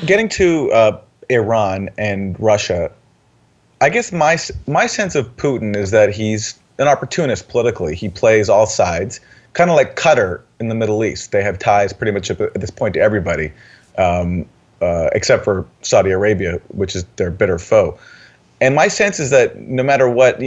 Getting to Iran and Russia, I guess my sense of Putin is that he's an opportunist politically. He plays all sides, kind of like Qatar in the Middle East. They have ties pretty much at this point to everybody, except for Saudi Arabia, which is their bitter foe. And my sense is that no matter what,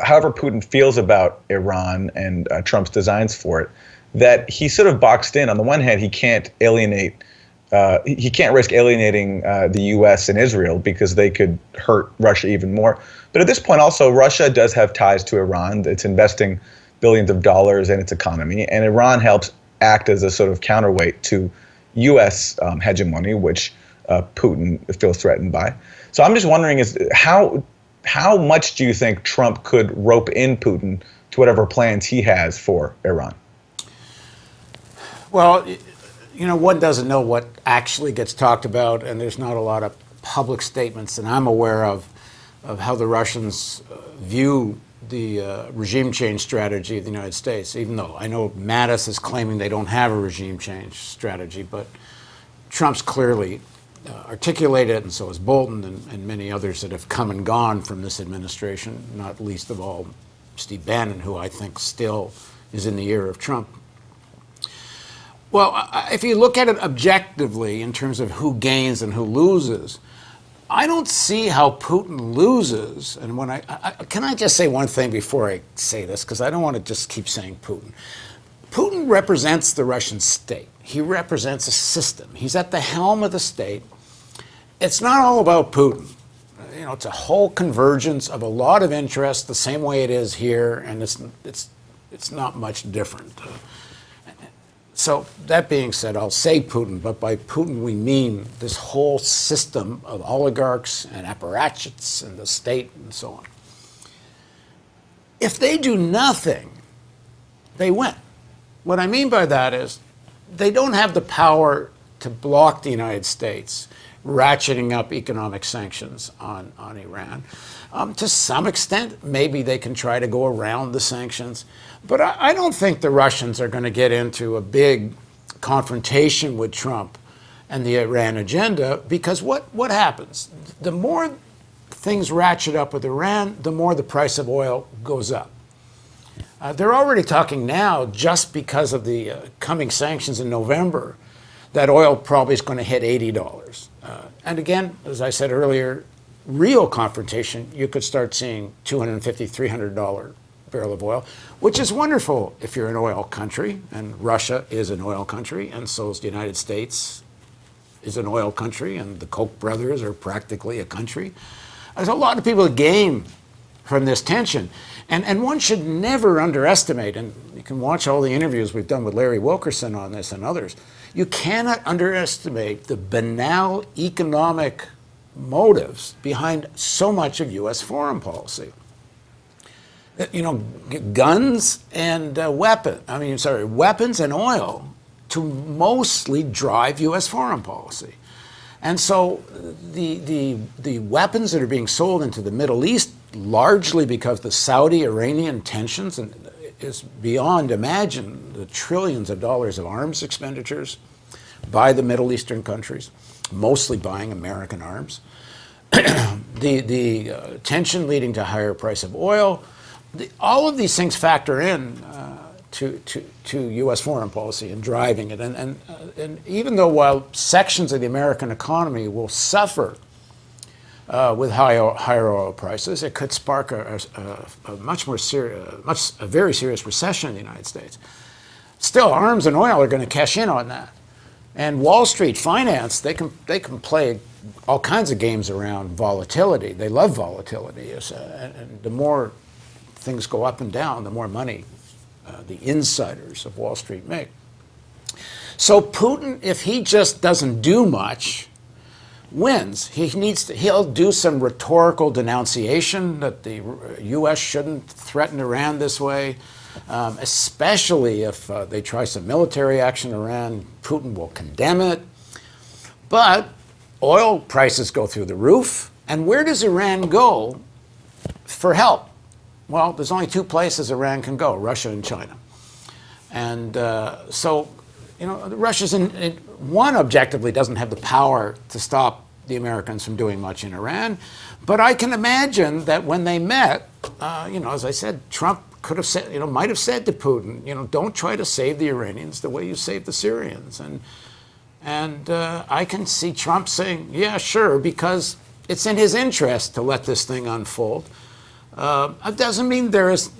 however Putin feels about Iran and Trump's designs for it, that he's sort of boxed in. On the one hand, he can't risk alienating the U.S. and Israel because they could hurt Russia even more. But at this point, also, Russia does have ties to Iran. It's investing billions of dollars in its economy, and Iran helps act as a sort of counterweight to U.S. Hegemony, which Putin feels threatened by. So I'm just wondering, is how much do you think Trump could rope in Putin to whatever plans he has for Iran? Well, one doesn't know what actually gets talked about, and there's not a lot of public statements that I'm aware of how the Russians view the regime change strategy of the United States, even though I know Mattis is claiming they don't have a regime change strategy, but Trump's clearly articulated, and so has Bolton and many others that have come and gone from this administration, not least of all Steve Bannon, who I think still is in the ear of Trump. Well, if you look at it objectively in terms of who gains and who loses, I don't see how Putin loses. And when can I just say one thing before I say this, because I don't want to just keep saying Putin. Putin represents the Russian state. He represents a system. He's at the helm of the state. It's not all about Putin. It's a whole convergence of a lot of interests, the same way it is here, and it's not much different. So that being said, I'll say Putin, but by Putin we mean this whole system of oligarchs and apparatchiks and the state and so on. If they do nothing, they win. What I mean by that is they don't have the power to block the United States ratcheting up economic sanctions on Iran. To some extent, maybe they can try to go around the sanctions. But I don't think the Russians are going to get into a big confrontation with Trump and the Iran agenda, because what happens? The more things ratchet up with Iran, the more the price of oil goes up. They're already talking now, just because of the coming sanctions in November, that oil probably is going to hit $80. And again, as I said earlier, real confrontation, you could start seeing $250, $300 barrel of oil, which is wonderful if you're an oil country, and Russia is an oil country, and so is the United States is an oil country, and the Koch brothers are practically a country. There's a lot of people gain from this tension. And one should never underestimate, and you can watch all the interviews we've done with Larry Wilkerson on this and others, you cannot underestimate the banal economic motives behind so much of U.S. foreign policy. Guns and weapons and oil to mostly drive U.S. foreign policy. And so the weapons that are being sold into the Middle East, largely because the Saudi-Iranian tensions is beyond imagine, the trillions of dollars of arms expenditures by the Middle Eastern countries, mostly buying American arms. The tension leading to higher price of oil, all of these things factor in to U.S. foreign policy and driving it. And even though while sections of the American economy will suffer with higher oil prices, it could spark a very serious recession in the United States. Still, arms and oil are going to cash in on that. And Wall Street finance, they can play all kinds of games around volatility. They love volatility. And the more things go up and down, the more money the insiders of Wall Street make. So Putin, if he just doesn't do much, wins. He'll do some rhetorical denunciation that the U.S. shouldn't threaten Iran this way, especially if they try some military action in Iran. Putin will condemn it. But oil prices go through the roof. And where does Iran go for help? Well, there's only two places Iran can go, Russia and China. And so Russia's one objectively doesn't have the power to stop the Americans from doing much in Iran, but I can imagine that when they met, as I said, Trump could have said, might have said to Putin, don't try to save the Iranians the way you saved the Syrians, and I can see Trump saying, yeah, sure, because it's in his interest to let this thing unfold. It doesn't mean there is,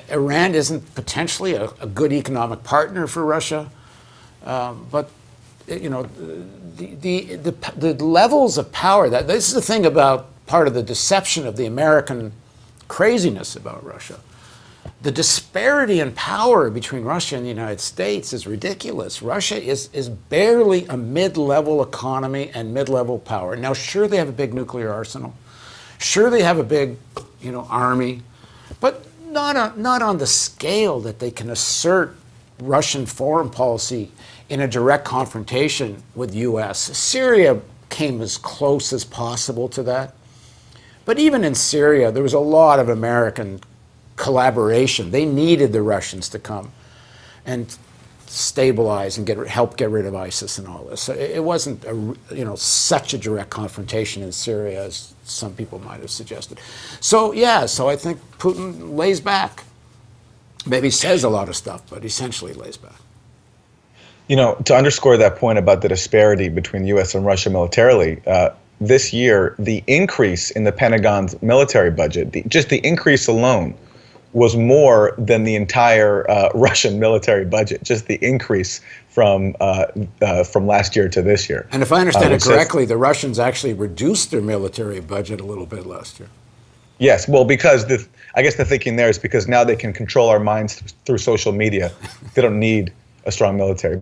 Iran isn't potentially a good economic partner for Russia, but the levels of power, that this is the thing about part of the deception of the American craziness about Russia. The disparity in power between Russia and the United States is ridiculous. Russia is barely a mid-level economy and mid-level power. Now, sure, they have a big nuclear arsenal. Sure, they have a big, army, but not on the scale that they can assert Russian foreign policy in a direct confrontation with U.S. Syria came as close as possible to that. But even in Syria, there was a lot of American collaboration. They needed the Russians to come and stabilize and help get rid of ISIS and all this. So it wasn't such a direct confrontation in Syria as some people might have suggested. So I think Putin lays back. Maybe says a lot of stuff, but essentially lays back. To underscore that point about the disparity between the U.S. and Russia militarily, this year, the increase in the Pentagon's military budget, just the increase alone, was more than the entire Russian military budget, just the increase from last year to this year. And if I understand it correctly, the Russians actually reduced their military budget a little bit last year. Yes, well, because I guess the thinking there is because now they can control our minds through social media. They don't need a strong military.